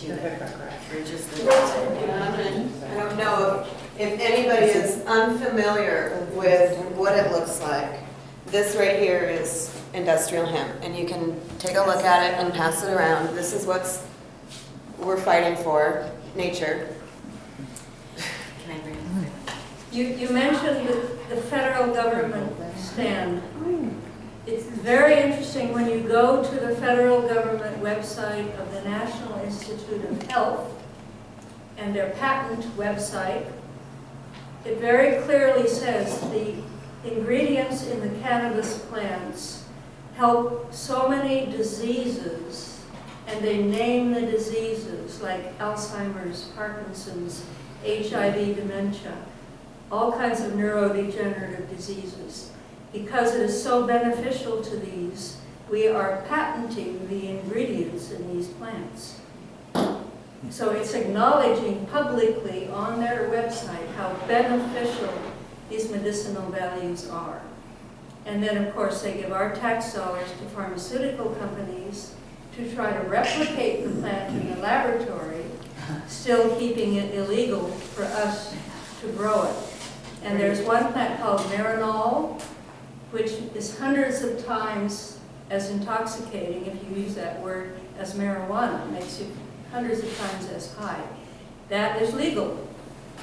to it. Bridges the I don't know if anybody is unfamiliar with what it looks like. This right here is industrial hemp, and you can take a look at it and pass it around. This is what's we're fighting for, nature. Can I bring it? You mentioned the federal government stand. It's very interesting when you go to the federal government website of the National Institute of Health and their patent website. It very clearly says the ingredients in the cannabis plants help so many diseases, and they name the diseases like Alzheimer's, Parkinson's, HIV, dementia, all kinds of neurodegenerative diseases. Because it is so beneficial to these, we are patenting the ingredients in these plants. So it's acknowledging publicly on their website how beneficial these medicinal values are. And then, of course, they give our tax dollars to pharmaceutical companies to try to replicate the plant in the laboratory, still keeping it illegal for us to grow it. And there's one plant called marinol, which is hundreds of times as intoxicating, if you use that word, as marijuana. It makes you hundreds of times as high. That is legal.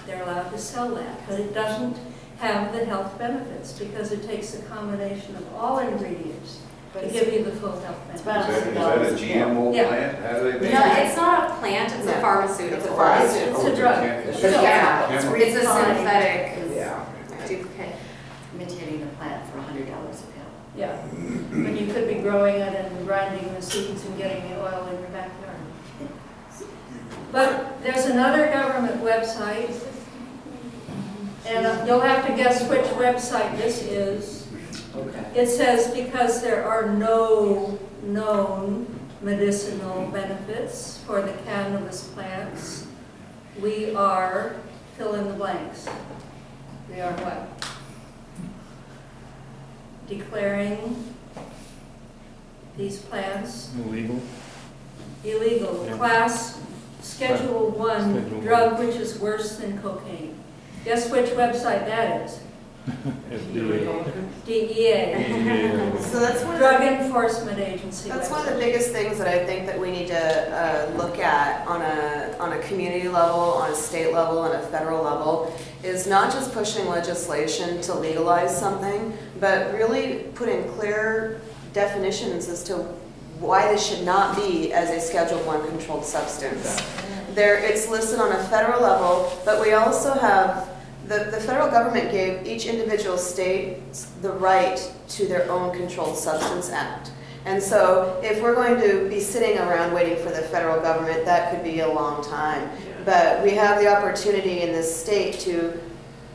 They're allowed to sell that, but it doesn't have the health benefits because it takes a combination of all ingredients to give you the full health benefits. Is that a GMO Yeah. plant? How do they make No, it? it's not a plant, it's a No. pharmaceutical. It's a pharmaceutical. It's a drug. It's It's a it's chemical. a synthetic Yeah. duplicate, imitating the plant for $100 a pill. Yeah, when you could be growing it and grinding the seeds and getting the oil in your backyard. But there's another government website, and you'll have to guess which website this is. Okay. It says, because there are no known medicinal benefits for the cannabis plants, we are, fill in the blanks. We are what? Declaring these plants Illegal? illegal. Yeah. Class Schedule 1 Schedule drug, which is worse than cocaine. Guess which website that is? FDA. DEA. So that's one of Drug the, Enforcement Agency. that's one of the website. biggest things that I think that we need to look at on a community level, on a state level, on a federal level, is not just pushing legislation to legalize something, but really putting clear definitions as to why this should not be as a Schedule 1 controlled substance. It's listed on a federal level, but we also have, the federal government gave each individual state the right to their own Controlled Substance Act. And so if we're going to be sitting around waiting for the federal government, that could be a long time. But we have the opportunity in this state to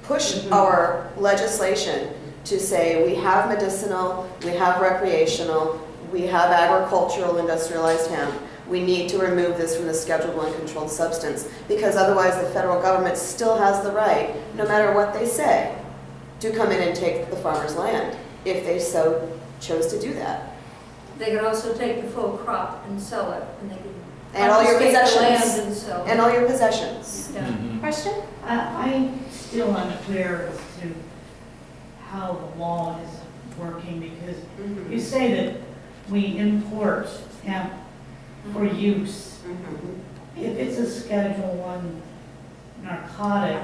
push our legislation to say we have medicinal, we have recreational, we have agricultural industrialized hemp. We need to remove this from the Schedule 1 controlled substance, because otherwise the federal government still has the right, no matter what they say, to come in and take the farmer's land, if they so chose to do that. They could also take the full crop and sell it, and they could And all your confiscate the possessions. land and sell it. And all your possessions. Yeah. Question? I'm still unclear as to how the law is working, because you say that we import hemp for use. If it's a Schedule 1 narcotic,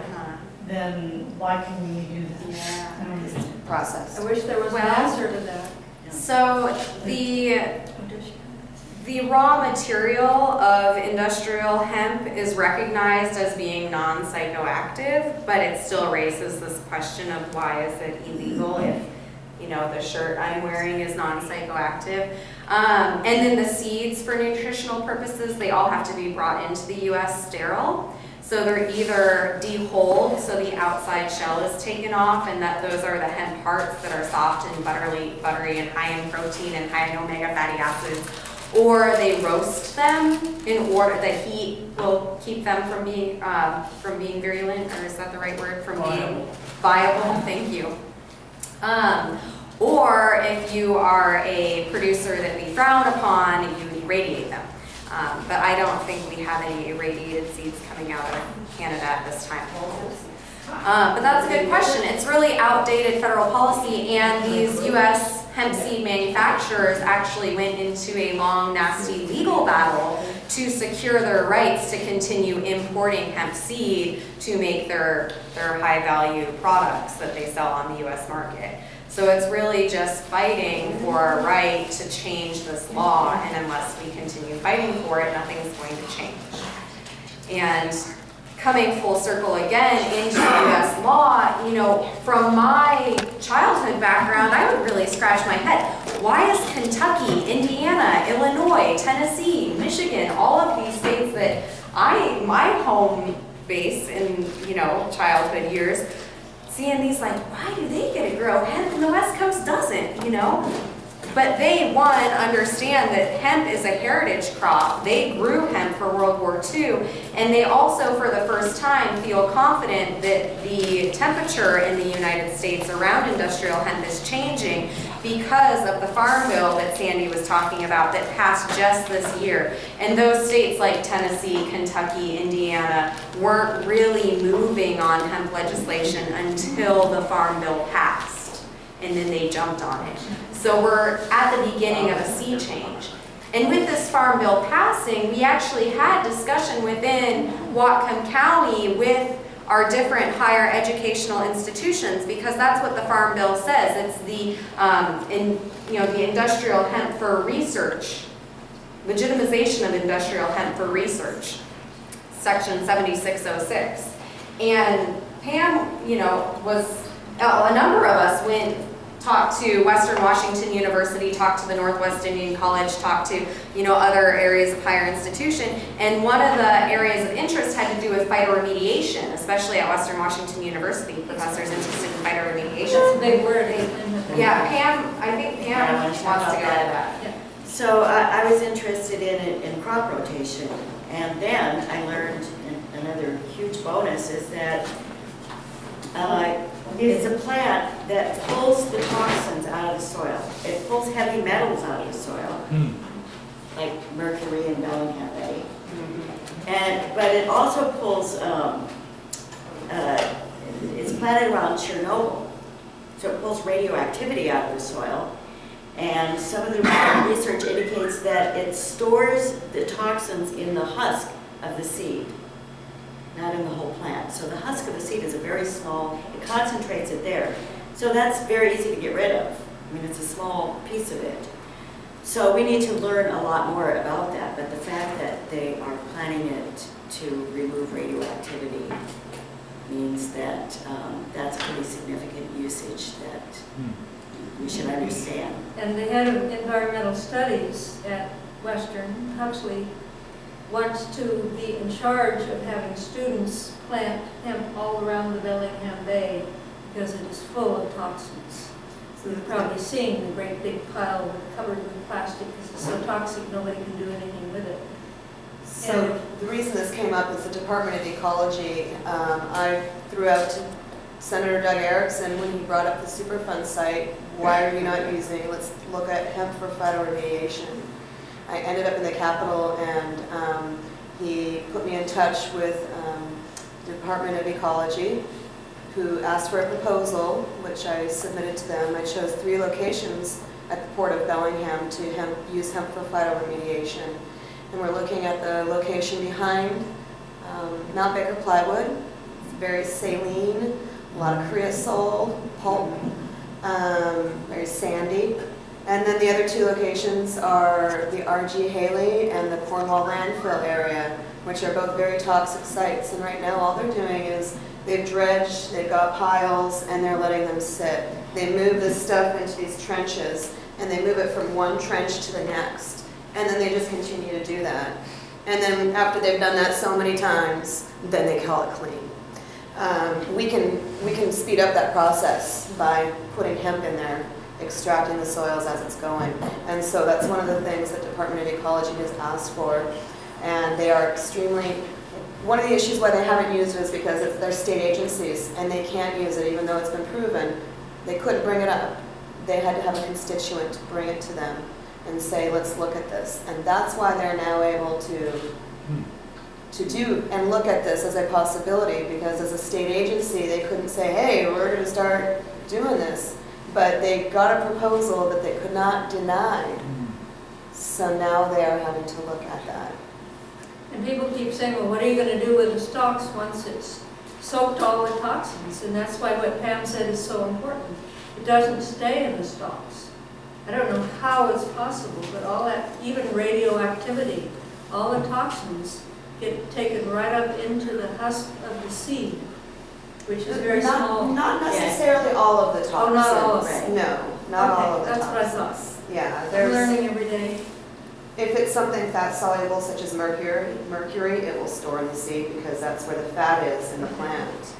then why can we do that? I don't know. Process. I wish there was an Well- answer to that. So the raw material of industrial hemp is recognized as being non-psychoactive, but it still raises this question of why is it illegal if, you know, the shirt I'm wearing is non-psychoactive. And then the seeds for nutritional purposes, they all have to be brought into the US sterile. So they're either dehulled, so the outside shell is taken off, and that those are the hemp hearts that are soft and buttery and high in protein and high in omega fatty acids, or they roast them in order the heat will keep them from being virulent, or is that the right word? From being viable. Thank you. Or if you are a producer that we frown upon, you irradiate them. But I don't think we have any irradiated seeds coming out of Canada at this time. But that's a good question. It's really outdated federal policy, and these U.S. hemp seed manufacturers actually went into a long, nasty legal battle to secure their rights to continue importing hemp seed to make their high-value products that they sell on the U.S. market. So it's really just fighting for our right to change this law, and unless we continue fighting for it, nothing's going to change. And coming full circle again into U.S. law, you know, from my childhood background, I would really scratch my head. Why is Kentucky, Indiana, Illinois, Tennessee, Michigan, all of these states that my home base in, you know, childhood years, seeing these like, why do they get to grow hemp and the West Coast doesn't, you know? But they, one, understand that hemp is a heritage crop. They grew hemp for World War II, and they also, for the first time, feel confident that the temperature in the United States around industrial hemp is changing because of the farm bill that Sandy was talking about that passed just this year. And those states like Tennessee, Kentucky, Indiana weren't really moving on hemp legislation until the farm bill passed, and then they jumped on it. So we're at the beginning of a sea change. And with this farm bill passing, we actually had discussion within Whatcom County with our different higher educational institutions, because that's what the farm bill says. It's the, the industrial hemp for research, legitimization of industrial hemp for research, section 7606. And Pam, you know, was, a number of us went, talked to Western Washington University, talked to the Northwest Indian College, talked to, you know, other areas of higher institution. And one of the areas of interest had to do with phytoremediation, especially at Western Washington University. Professors interested in phytoremediation. That's a big word. Yeah, Pam, I think Pam wants to go to that. Yeah. So I was interested in crop rotation, and then I learned another huge bonus is that it's a plant that pulls the toxins out of the soil. It pulls heavy metals out of the soil, like mercury and Bellingham A. But it also pulls, it's planted around Chernobyl, so it pulls radioactivity out of the soil. And some of the research indicates that it stores the toxins in the husk of the seed, not in the whole plant. So the husk of the seed is a very small, it concentrates it there. So that's very easy to get rid of. I mean, it's a small piece of it. So we need to learn a lot more about that, but the fact that they are planning it to remove radioactivity means that that's a pretty significant usage that we should understand. And the head of environmental studies at Western, Huxley, wants to be in charge of having students plant hemp all around the Bellingham Bay because it is full of toxins. So you're probably seeing the great big pile covered with plastic because it's so toxic nobody can do anything with it. So the reason this came up is the Department of Ecology. I threw out to Senator Doug Erickson when he brought up the Superfund site, why are you not using, let's look at hemp for phytoremediation. I ended up in the Capitol, and he put me in touch with the Department of Ecology, who asked for a proposal, which I submitted to them. I chose 3 locations at the Port of Bellingham to use hemp for phytoremediation. And we're looking at the location behind Mount Baker plywood. It's very saline, a lot of creosote, pulp, very sandy. And then the other 2 locations are the R.G. Haley and the Cornwall landfill area, which are both very toxic sites. And right now all they're doing is they've dredged, they've got piles, and they're letting them sit. They move this stuff into these trenches, and they move it from one trench to the next. And then they just continue to do that. And then after they've done that so many times, then they call it clean. We can speed up that process by putting hemp in there, extracting the soils as it's going. And so that's one of the things that Department of Ecology has asked for. And they are extremely, one of the issues why they haven't used it is because it's their state agencies and they can't use it even though it's been proven. They couldn't bring it up. They had to have a constituent to bring it to them. and say, let's look at this. And that's why they're now able to do and look at this as a possibility, because as a state agency, they couldn't say, hey, we're going to start doing this. But they got a proposal that they could not deny. So now they are having to look at that. And people keep saying, well, what are you going to do with the stalks once it's soaked all the toxins? And that's why what Pam said is so important. It doesn't stay in the stalks. I don't know how it's possible, but all that, even radioactivity, all the toxins get taken right up into the husk of the seed, which is very small. Not necessarily all of the toxins. Oh, not all of it. No, not all of the Okay, toxins. that's what I thought. Yeah, I'm there's, learning every day. if it's something fat soluble such as mercury, it will store in the seed because that's where the fat is in the plant.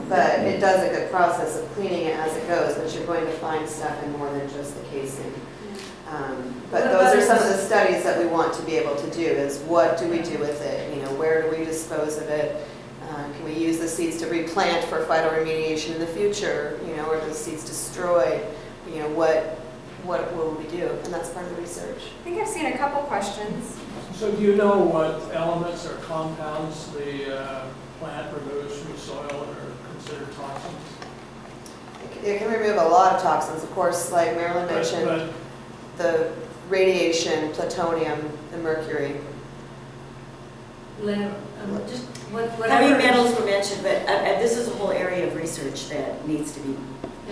But it does a good process of cleaning it as it goes, but you're going to find stuff in more than just the casing. But those are some of the studies that we want to be able to do, is what do we do with it? You know, where do we dispose of it? Can we use the seeds to replant for phytoremediation in the future? You know, or are the seeds destroyed? You know, what will we do? And that's part of the research. I think I've seen a couple questions. So do you know what elements or compounds the plant removes from the soil that are considered toxins? It can remove a lot of toxins, of course, like Marilyn mentioned, But the radiation, plutonium, the mercury. Just whatever. Heavy metals were mentioned, but this is a whole area of research that needs to be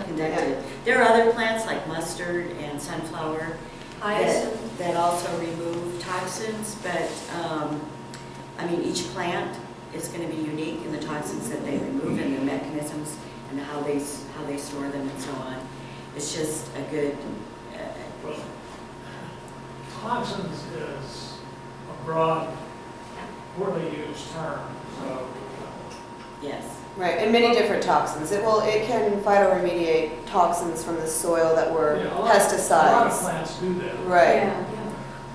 conducted. There are other plants like mustard and sunflower Hyacinth. that also remove toxins, but I mean, each plant is going to be unique in the toxins that they remove and the mechanisms and how they store them and so on. It's just a good. well, toxins is a broad, poorly used term, so. Yes. Right, and many different toxins. It can phytoremediate toxins from the soil that were Yeah, a lot of pesticides. plants do that. Right. Yeah.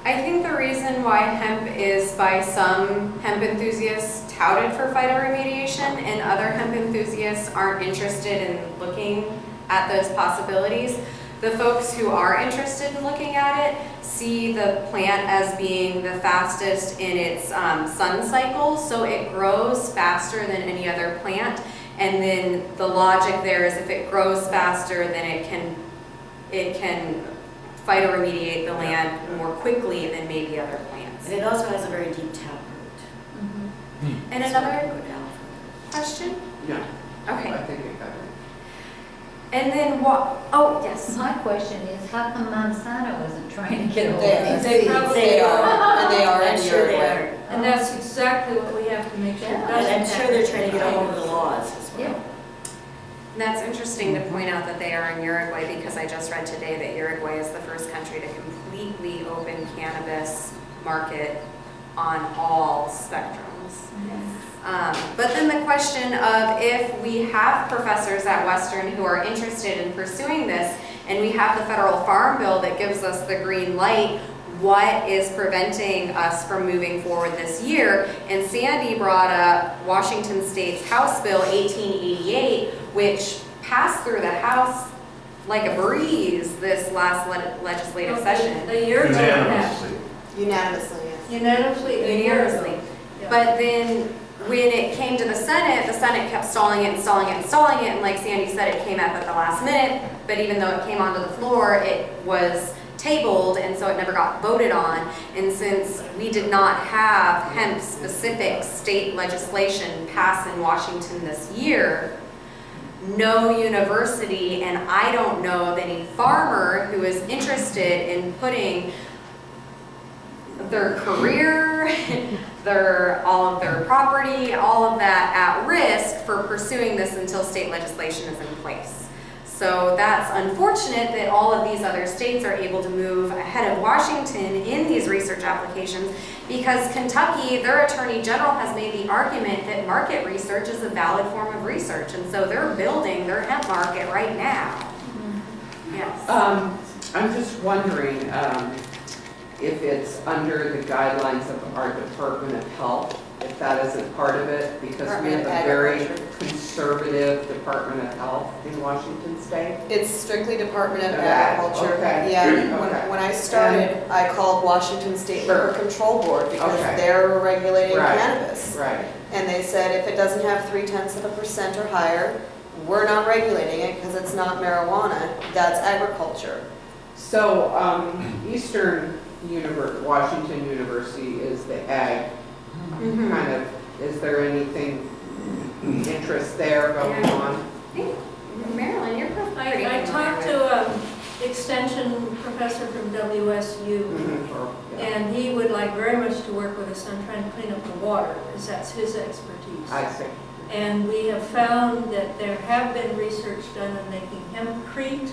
I think the reason why hemp is by some hemp enthusiasts touted for phytoremediation and other hemp enthusiasts aren't interested in looking at those possibilities, the folks who are interested in looking at it see the plant as being the fastest in its sun cycle, so it grows faster than any other plant. And then the logic there is if it grows faster, then it can phytoremediate the land more quickly than maybe other plants. And it also has a very deep taproot. And So another it can go down. question? Yeah, Okay. I think it got it. And then what? Oh, yes. My question is, how come Monsanto isn't trying to get all They, these they, seeds? probably they are, and they are I'm in sure they Uruguay. are. And that's exactly what we have to make sure. it And doesn't I'm sure they're trying to get happen. all of the laws as well. Yeah. And that's interesting to point out that they are in Uruguay because I just read today that Uruguay is the first country to completely open cannabis market on all spectrums. But then the question of if we have professors at Western who are interested in pursuing this, and we have the federal farm bill that gives us the green light, what is preventing us from moving forward this year? And Sandy brought up Washington State's House Bill 1888, which passed through the House like a breeze this last legislative session. A year ago, perhaps. Unanimously, yes. Unanimously, a year ago. Unanimously. Yeah. But then when it came to the Senate kept stalling it and stalling it and stalling it, and like Sandy said, it came up at the last minute, but even though it came onto the floor, it was tabled, and so it never got voted on. And since we did not have hemp-specific state legislation pass in Washington this year, no university, and I don't know of any farmer who is interested in putting their career, all of their property, all of that at risk for pursuing this until state legislation is in place. So that's unfortunate that all of these other states are able to move ahead of Washington in these research applications, because Kentucky, their attorney general has made the argument that market research is a valid form of research, and so they're building their hemp market right now. Yes. I'm just wondering if it's under the guidelines of our Department of Health, if that isn't part of it? Because we Department have of a very Agriculture. conservative Department of Health in Washington State. It's strictly Department of Okay, Agriculture. okay, Yeah, okay. when I started, I called Washington State Liquor Control Board because Okay. they're regulating Right. cannabis. Right. And they said if it doesn't have 0.3% or higher, we're not regulating it because it's not marijuana, that's agriculture. So, Washington University is the ag kind of, is there anything interest there going on? Marilyn, you're pretty I talked to an extension professor from WSU, Mhm, yeah. and he would like very much to work with us on trying to clean up the water, because that's his expertise. I see. And we have found that there have been research done on making hempcrete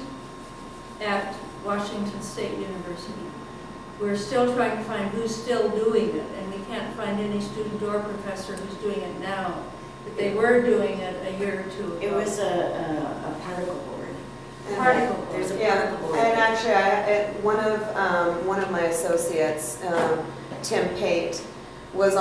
at Washington State University. We're still trying to find who's still doing it, and we can't find any student or professor who's doing it now. But they were doing it a year or two ago. It was a particle board. Particle board. There's a Yeah, particle board. and actually, one of my associates, Tim Pate, was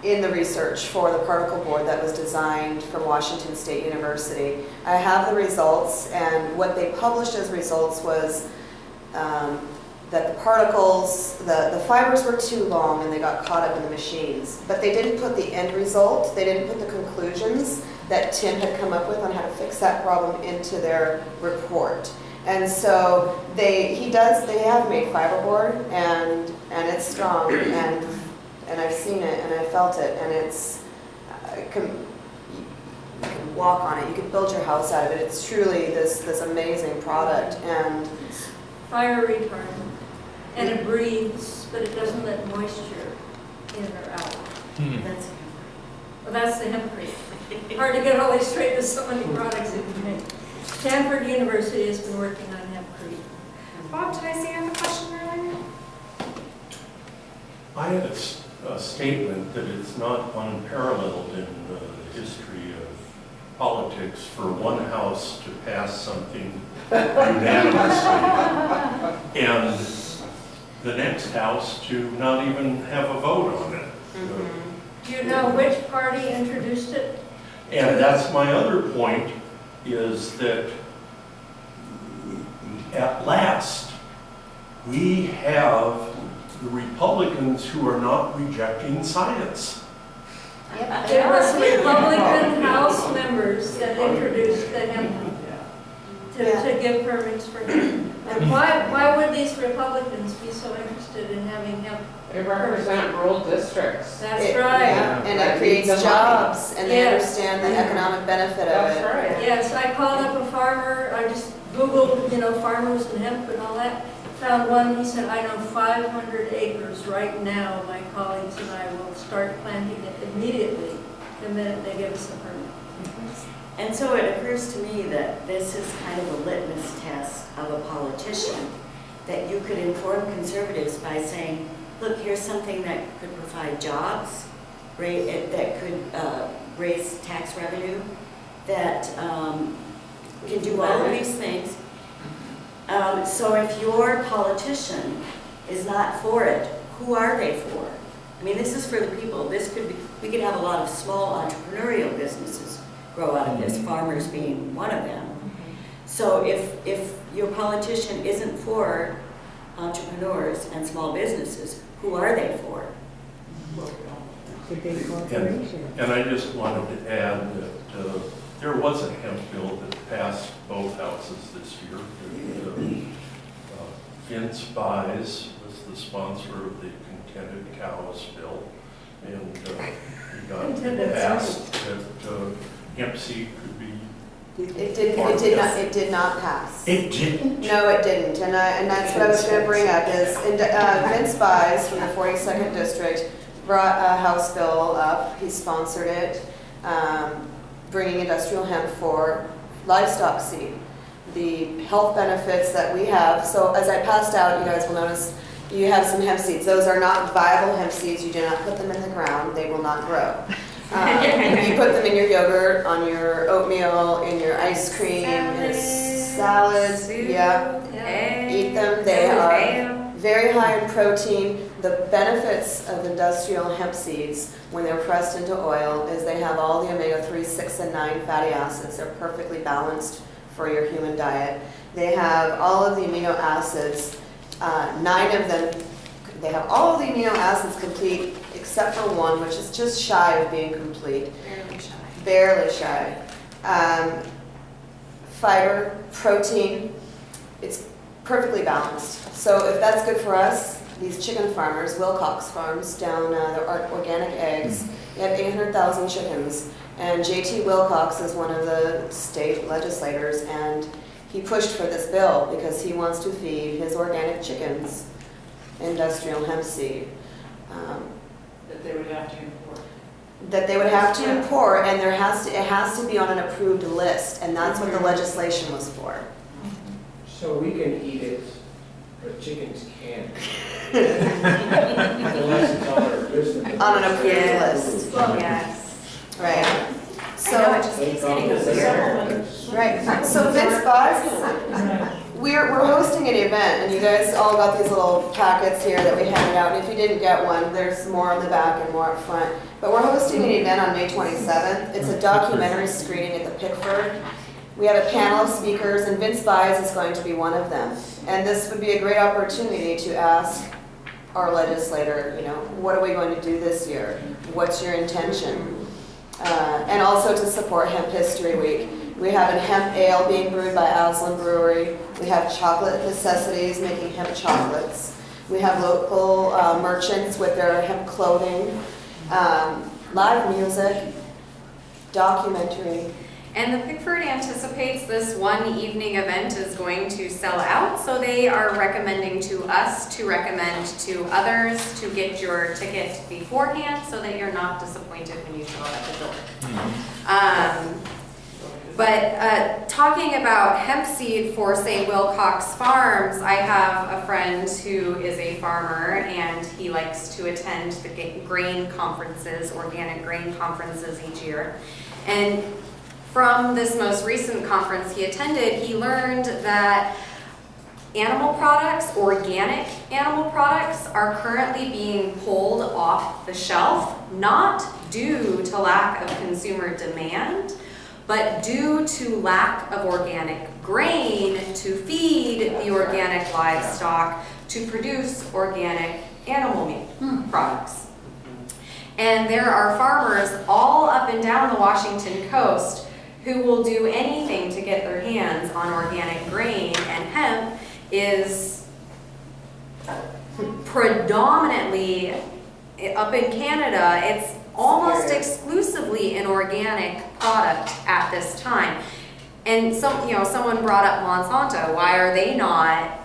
in the research for the particle board that was designed for Washington State University. I have the results, and what they published as results was that the particles, the fibers were too long and they got caught up in the machines. But they didn't put the end result, they didn't put the conclusions that Tim had come up with on how to fix that problem into their report. And so they have made fiberboard, and it's strong, and I've seen it and I felt it, and you can walk on it, you can build your house out of it. It's truly this amazing product, and Fire retardant, and it breathes, but it doesn't let moisture in or out. That's Well, that's the hempcrete. Hard to get all these straight with so many products that you make. Stanford University has been working on hempcrete. Bob, did I say you have a question earlier? I had a statement that it's not unparalleled in the history of politics for one house to pass something unanimously and the next house to not even have a vote on it. Do you know which party introduced it? And that's my other point, is that at last we have the Republicans who are not rejecting science. It was Republican House members that introduced the hemp to give permits for hemp. And why would these Republicans be so interested in having hemp? They represent rural districts. That's right. Yeah, and That it creates needs the money. jobs, and they Yes. understand the economic benefit of That's it. right. Yes, I called up a farmer, I just Googled, farmers and hemp and all that. Found one, he said, I know 500 acres right now, my colleagues and I will start planting it immediately the minute they give us the permit. And so it occurs to me that this is kind of a litmus test of a politician, that you could inform conservatives by saying, look, here's something that could provide jobs, that could raise tax revenue, that can do all of these things. So if your politician is not for it, who are they for? I mean, this is for the people. This could be, we could have a lot of small entrepreneurial businesses grow out of this, farmers being one of them. So if your politician isn't for entrepreneurs and small businesses, who are they for? And I just wanted to add that there was a hemp bill that passed both houses this year. Vince Buys was the sponsor of the Contented Cows bill, and he got Contented passed that hemp seed could be. It did not pass. It didn't. No, it didn't, and that's what I was going to bring up is, Vince Buys from the 42nd District brought a House bill up. He sponsored it, bringing industrial hemp for livestock seed. The health benefits that we have, so as I passed out, you guys will notice you have some hemp seeds. Those are not viable hemp seeds. You do not put them in the ground. They will not grow. You put them in your yogurt, on your oatmeal, in your ice cream, in salads. soup, Yeah. eggs, Eat them. They are Very high in protein. The benefits of industrial hemp seeds when they're pressed into oil is they have all the omega-3, 6, and 9 fatty acids. They're perfectly balanced for your human diet. They have all of the amino acids, 9 of them, they have all of the amino acids complete except for one, which is just shy of being complete. Barely shy. Fiber, protein, it's perfectly balanced. So if that's good for us, these chicken farmers, Wilcox Farms down the organic eggs, they have 800,000 chickens. And JT Wilcox is one of the state legislators, and he pushed for this bill because he wants to feed his organic chickens industrial hemp seed. That they would have to import. That they would have to import, and it has to be on an approved list, and that's what the legislation was for. So we can eat it, but chickens can't. Unless it's on our list. On an approved list. Yes. Right. I know, it just keeps getting weirder. Right. So Vince Buzz, we're hosting an event, and you guys all got these little packets here that we handed out. And if you didn't get one, there's more on the back and more up front. But we're hosting an event on May 27th. It's a documentary screening at the Pickford. We have a panel of speakers, and Vince Buzz is going to be one of them. And this would be a great opportunity to ask our legislator, you know, what are we going to do this year? What's your intention? And also to support Hemp History Week. We have a hemp ale being brewed by Aslan Brewery. We have chocolate necessities making hemp chocolates. We have local merchants with their hemp clothing, live music, documentary. And the Pickford anticipates this one evening event is going to sell out, so they are recommending to us to recommend to others to get your ticket beforehand so that you're not disappointed when you show up at the door. But talking about hemp seed for, say, Wilcox Farms, I have a friend who is a farmer, and he likes to attend the grain conferences, organic grain conferences each year. And from this most recent conference he attended, he learned that animal products, organic animal products, are currently being pulled off the shelf, not due to lack of consumer demand, but due to lack of organic grain to feed the organic livestock to produce organic animal meat products. And there are farmers all up and down the Washington coast who will do anything to get their hands on organic grain, and hemp is predominantly up in Canada. It's almost exclusively an organic product at this time. And someone brought up Monsanto. Why are they not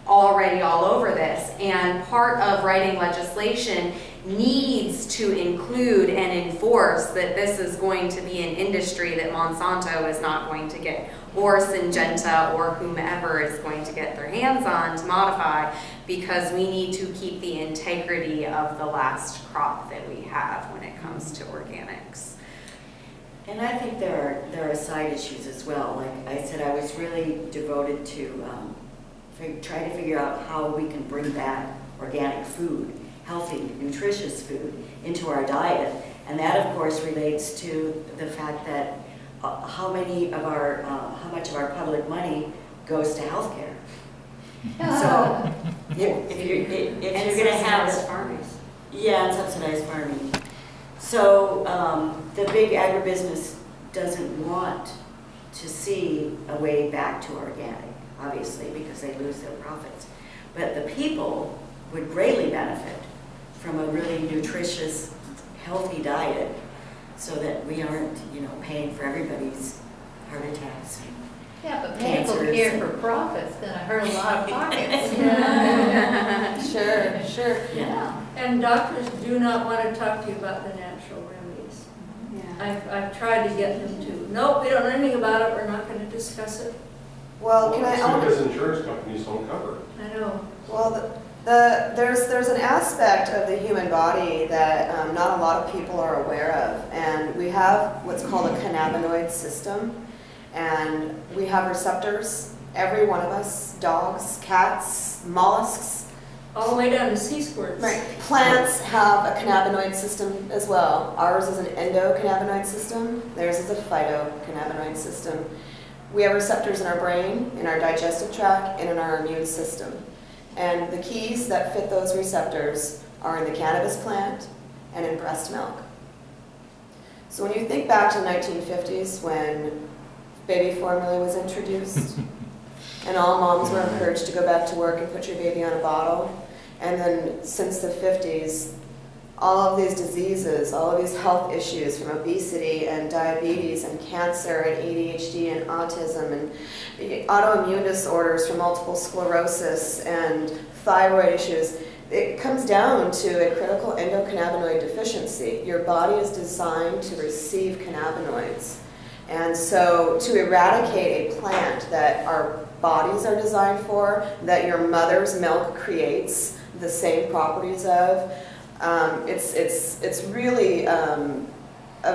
already all over this? And part of writing legislation needs to include and enforce that this is going to be an industry that Monsanto is not going to get, or Syngenta, or whomever is going to get their hands on to modify, because we need to keep the integrity of the last crop that we have when it comes to organics. And I think there are side issues as well. Like I said, I was really devoted to trying to figure out how we can bring back organic food, healthy, nutritious food into our diet. And that, of course, relates to the fact that how much of our public money goes to healthcare. So if you're going to have farming. Yeah, and subsidized farming. So the big agribusiness doesn't want to see a way back to organic, obviously, because they lose their profits. But the people would greatly benefit from a really nutritious, healthy diet, so that we aren't, paying for everybody's heart attacks. Yeah, but medical care for profit's gonna hurt a lot of pockets. Sure. Yeah. And doctors do not want to talk to you about the natural remedies. I've tried to get them to, nope, we don't know anything about it, we're not going to discuss it. Well, Because insurance companies don't cover it. I know. Well, there's an aspect of the human body that not a lot of people are aware of, and we have what's called a cannabinoid system, and we have receptors, every one of us, dogs, cats, mollusks, all the way down to sea squirts. Right. Plants have a cannabinoid system as well. Ours is an endocannabinoid system. Theirs is a phytocannabinoid system. We have receptors in our brain, in our digestive tract, and in our immune system. And the keys that fit those receptors are in the cannabis plant and in breast milk. So when you think back to the 1950s when baby formula was introduced, and all moms were encouraged to go back to work and put your baby on a bottle, and then since the 50s, all of these diseases, all of these health issues from obesity and diabetes and cancer and ADHD and autism and autoimmune disorders from multiple sclerosis and thyroid issues, it comes down to a critical endocannabinoid deficiency. Your body is designed to receive cannabinoids. And so to eradicate a plant that our bodies are designed for, that your mother's milk creates the same properties of, it's really a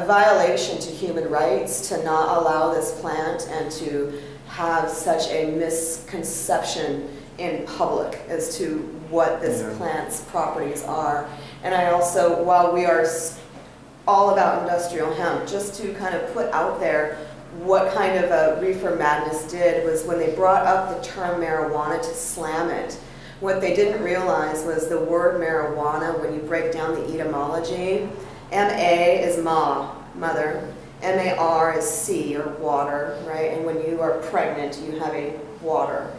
violation to human rights to not allow this plant and to have such a misconception in public as to what this plant's properties are. And I also, while we are all about industrial hemp, just to kind of put out there what kind of a reefer madness did was when they brought up the term marijuana to slam it. What they didn't realize was the word marijuana, when you break down the etymology, M-A is ma, mother, M-A-R is sea or water, right? And when you are pregnant, you have a water.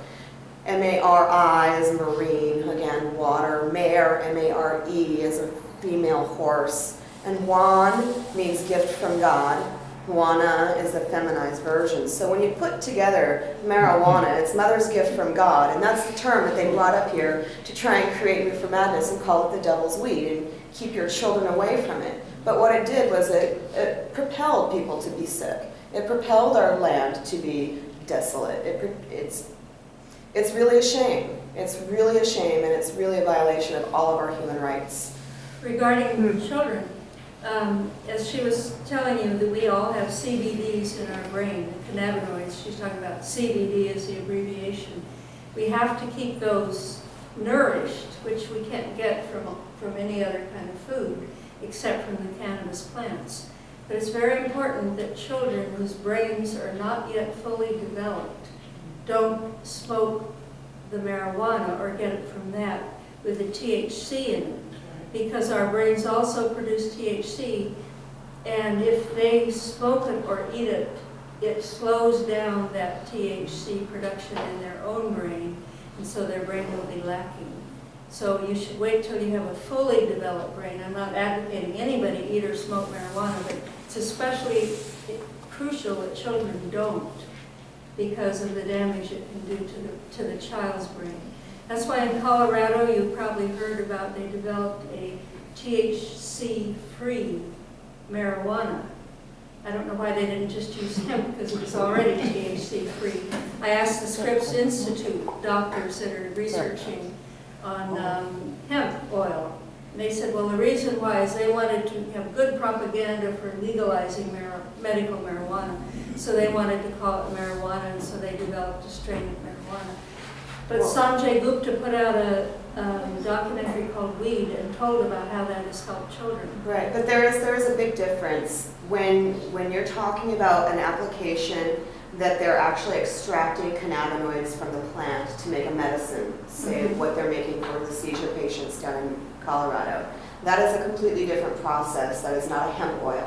M-A-R-I is marine, again, water. Mare, M-A-R-E, is a female horse. And Juan means gift from God. Juana is the feminized version. So when you put together marijuana, it's mother's gift from God, and that's the term that they brought up here to try and create reefer madness and call it the devil's weed and keep your children away from it. But what it did was it propelled people to be sick. It propelled our land to be desolate. It's really a shame. It's really a shame, and it's really a violation of all of our human rights. Regarding children, as she was telling you that we all have CBDs in our brain, the cannabinoids, she's talking about CBD as the abbreviation. We have to keep those nourished, which we can't get from any other kind of food, except from the cannabis plants. But it's very important that children whose brains are not yet fully developed don't smoke the marijuana or get it from that with the THC in it, because our brains also produce THC, and if they smoke it or eat it, it slows down that THC production in their own brain, and so their brain will be lacking. So you should wait till you have a fully developed brain. I'm not advocating anybody eat or smoke marijuana, but it's especially crucial that children don't, because of the damage it can do to the child's brain. That's why in Colorado, you've probably heard about, they developed a THC-free marijuana. I don't know why they didn't just use hemp, because it was already THC-free. I asked the Scripps Institute doctors that are researching on hemp oil. And they said, well, the reason why is they wanted to have good propaganda for legalizing medical marijuana. So they wanted to call it marijuana, and so they developed a strain of marijuana. But Sanjay Gupta put out a documentary called Weed and told about how that has helped children. Right, but there is a big difference when you're talking about an application that they're actually extracting cannabinoids from the plant to make a medicine, say what they're making for the seizure patients down in Colorado. That is a completely different process. That is not a hemp oil.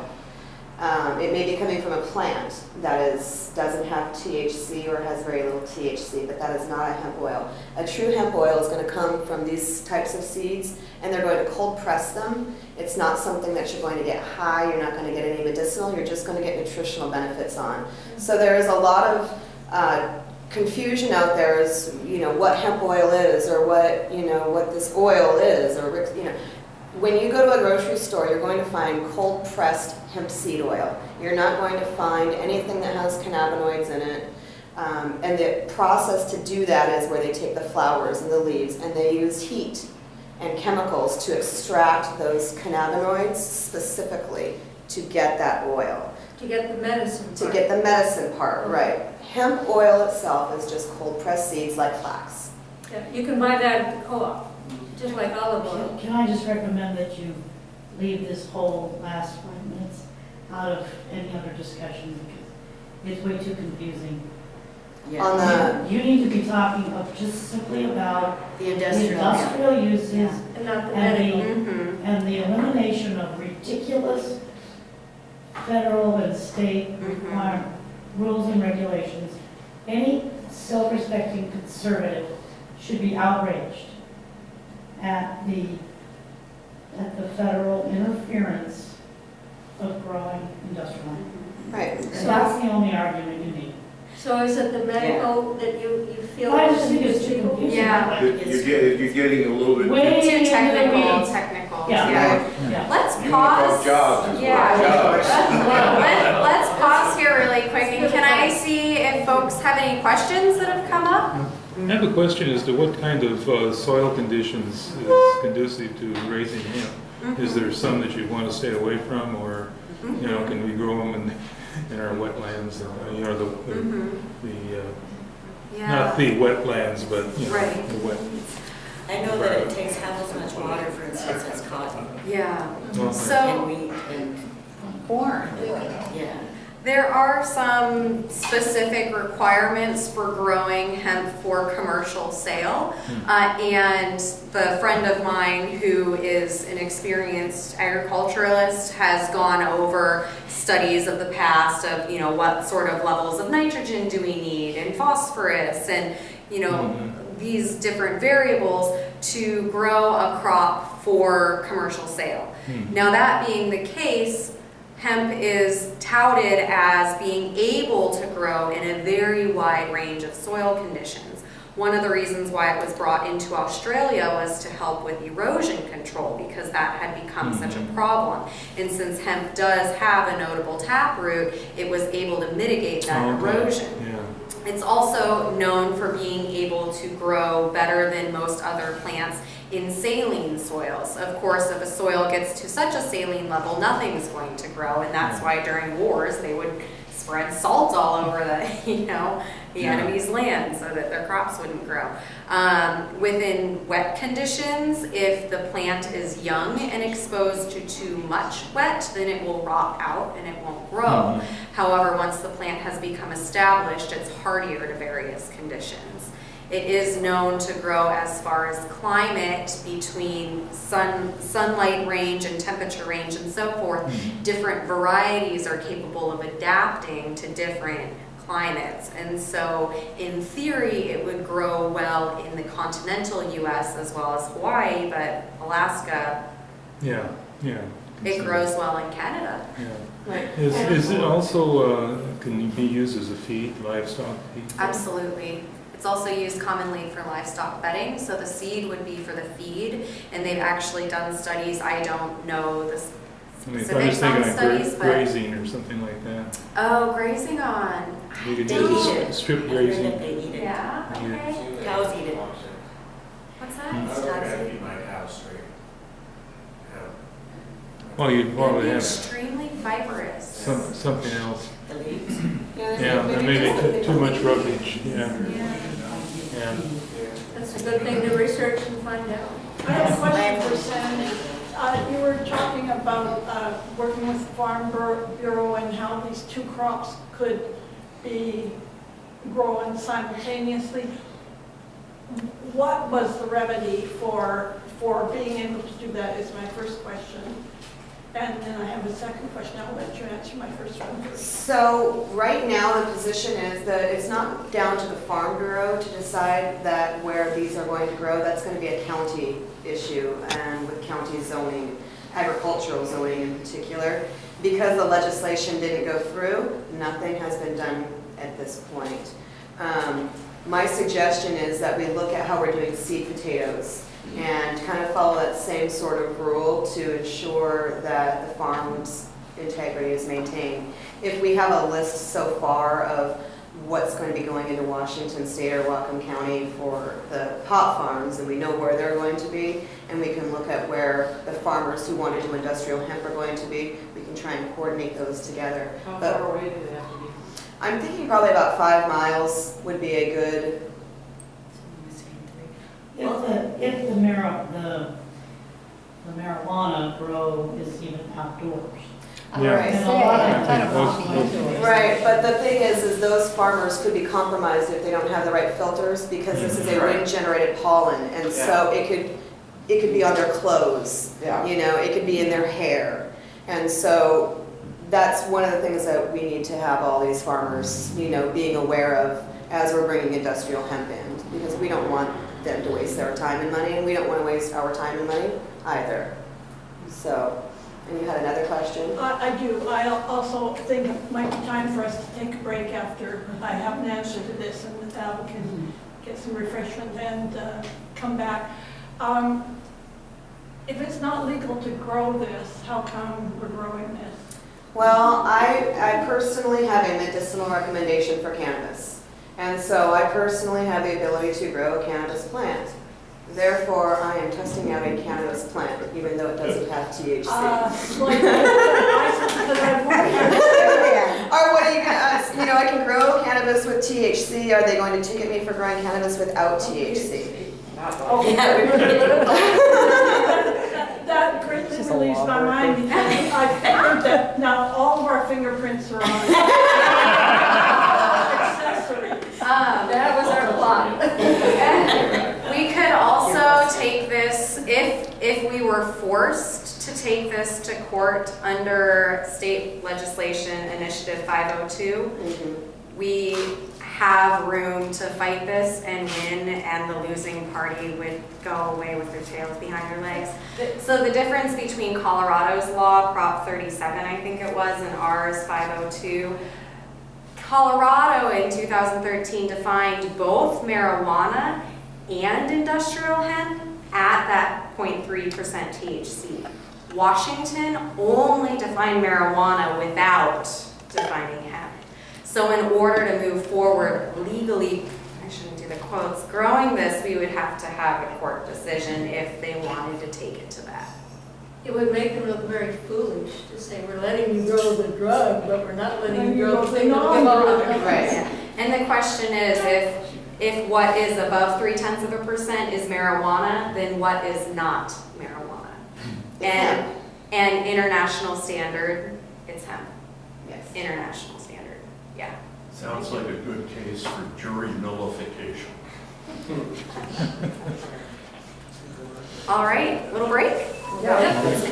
It may be coming from a plant that doesn't have THC or has very little THC, but that is not a hemp oil. A true hemp oil is going to come from these types of seeds, and they're going to cold press them. It's not something that you're going to get high, you're not going to get any medicinal, you're just going to get nutritional benefits on. So there is a lot of confusion out there as, what hemp oil is, or what this oil is, or, when you go to a grocery store, you're going to find cold-pressed hemp seed oil. You're not going to find anything that has cannabinoids in it. And the process to do that is where they take the flowers and the leaves, and they use heat and chemicals to extract those cannabinoids specifically to get that oil. To get the medicine part. To get the medicine part, right. Hemp oil itself is just cold-pressed seeds like flax. Yeah, you can buy that at the co-op. just like olive oil. Can I just recommend that you leave this whole last 5 minutes out of any other discussion because it's way too confusing. Yeah. On the, You need to be talking of just simply about The the industrial. industrial uses And not the and medical. Mhm. and the elimination of ridiculous federal and state requirement, rules and regulations. Any self-respecting conservative should be outraged at the federal interference of growing industrial. right, And that's the only argument you need. So is it the medical that you feel? I just think it's too people- confusing. Yeah. You're getting a little bit. Way Too into the technical, weeds. technical. Yeah. Let's You pause. talk jobs as Yeah. well, jobs. Let's pause here really quick, and can I see if folks have any questions that have come up? I have a question as to what kind of soil conditions is conducive to raising hemp? Is there some that you want to stay away from, or, you know, can we grow them in our wetlands, you know, Yeah. not the wetlands, but, you know, Right. the wet. I know that it takes half as much water, for instance, as cotton Yeah. Well, So and wheat and, Corn. yeah. there are some specific requirements for growing hemp for commercial sale. And the friend of mine who is an experienced agriculturalist has gone over studies of the past of, you know, what sort of levels of nitrogen do we need and phosphorus and, you know, these different variables to grow a crop for commercial sale. Now, that being the case, hemp is touted as being able to grow in a very wide range of soil conditions. One of the reasons why it was brought into Australia was to help with erosion control because that had become such a problem. And since hemp does have a notable taproot, it was able to mitigate that erosion. Yeah. It's also known for being able to grow better than most other plants in saline soils. Of course, if a soil gets to such a saline level, nothing's going to grow, and that's why during wars they would spread salt all over the, you know, the enemy's land so that their crops wouldn't grow. Within wet conditions, if the plant is young and exposed to too much wet, then it will rot out and it won't grow. However, once the plant has become established, it's hardier to various conditions. It is known to grow as far as climate between sunlight range and temperature range and so forth. Different varieties are capable of adapting to different climates. And so in theory, it would grow well in the continental US as well as Hawaii, but Alaska, it grows well in Canada. Is it also, can it be used as a feed, livestock feed? Absolutely. It's also used commonly for livestock bedding, so the seed would be for the feed, and they've actually done studies. I don't know the I was specifics thinking on like studies, but grazing or something like that. oh, grazing on. You could They use eat a it. strip I heard grazing. that they eat it. Yeah. Okay. Cows eat it. What's that? my cow straight. Well, you'd It'd probably be have extremely fibrous. something else. The leaves. Yeah, maybe too much roughage, yeah. That's a good thing to research and find out. I have a question for Sandy. You were talking about working with the Farm Bureau and how these two crops could be growing simultaneously. What was the remedy for being able to do that is my first question. And then I have a second question. I'll let you answer my first one first. So right now, the position is that it's not down to the Farm Bureau to decide that where these are going to grow. That's going to be a county issue, and with county zoning, agricultural zoning in particular. Because the legislation didn't go through, nothing has been done at this point. My suggestion is that we look at how we're doing seed potatoes and kind of follow that same sort of rule to ensure that the farm's integrity is maintained. If we have a list so far of what's going to be going into Washington State or Whatcom County for the pot farms, and we know where they're going to be, and we can look at where the farmers who want to do industrial hemp are going to be, we can try and coordinate those together. How But far away do they have to be? I'm thinking probably about 5 miles would be a good. if the marijuana grow is even outdoors. Yeah. Right. And a lot of Kind of Most- walking indoors. Right, but the thing is those farmers could be compromised if they don't have the right filters, because this is a wind-generated pollen, and so it could be on their clothes, Yeah. you know, it could be in their hair. And so that's one of the things that we need to have all these farmers, you know, being aware of as we're bringing industrial hemp in, because we don't want them to waste their time and money, and we don't want to waste our time and money either. So, and you had another question? I do. I also think it might be time for us to take a break after I have an answer to this, and with that we can get some refreshment and come back. If it's not legal to grow this, how come we're growing this? Well, I personally have a medicinal recommendation for cannabis. And so I personally have the ability to grow a cannabis plant. Therefore, I am testing out a cannabis plant, even though it doesn't have THC. Or what are you gonna, you know, I can grow cannabis with THC. Are they going to ticket me for growing cannabis without THC? That greatly relieves my mind, because I figured that now all of our fingerprints are on accessories. That was our plot. We could also take this, if we were forced to take this to court under state legislation initiative 502, we have room to fight this and win, and the losing party would go away with their tails behind their legs. So the difference between Colorado's law, Prop 37, I think it was, and ours, 502, Colorado in 2013 defined both marijuana and industrial hemp at that 0.3% THC. Washington only defined marijuana without defining hemp. So in order to move forward legally, I shouldn't do the quotes, growing this, we would have to have a court decision if they wanted to take it to that. It would make them look very foolish to say, we're letting you grow the drug, but we're not letting you grow the thing that we want. Right. And the question is, if what is above 0.3% is marijuana, then what is not marijuana? And international standard, it's hemp. Yes. International standard, yeah. Sounds like a good case for jury nullification. All right, little break? Yeah.